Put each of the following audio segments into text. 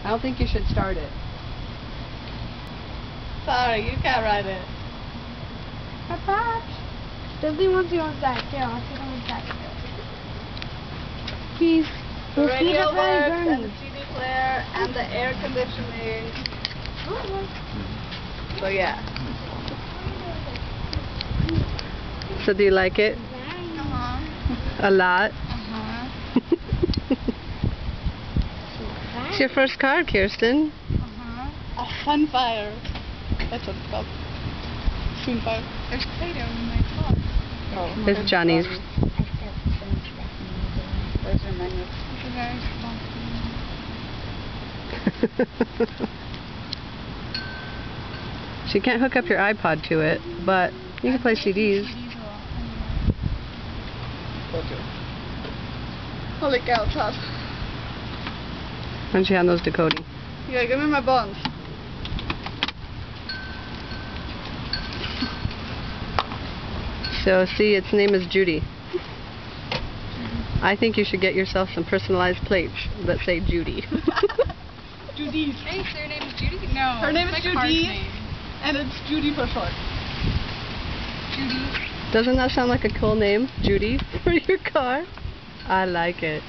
I don't think you should start it. Sorry, you can't ride it. Dudley wants to go inside. Yeah, let's go inside. He's The radio works, and burning. the CD player, and the air conditioning. So yeah. So do you like it? A lot? It's your first car, Kirsten. A Funfire. That's what it's called. Funfire. There's Play-Doh in my car. Oh, It's Johnny's. Where's your menu? It's a very small. So you can't hook up your iPod to it, but you can play CDs. Holy cow, it's hot. Why don't you hand those to Cody? Yeah, give me my buns. So see, its name is Judy. I think you should get yourself some personalized plates that say Judy. Judy. Hey, so your name is Judy? No. Her name is it's my car's Judy, name. and it's Judy for short. Judy. Doesn't that sound like a cool name, Judy, for your car? I like it.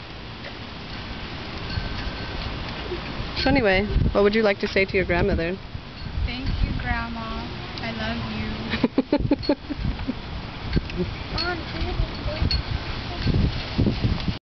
So anyway, what would you like to say to your grandmother? Thank you, Grandma. I love you. Come on,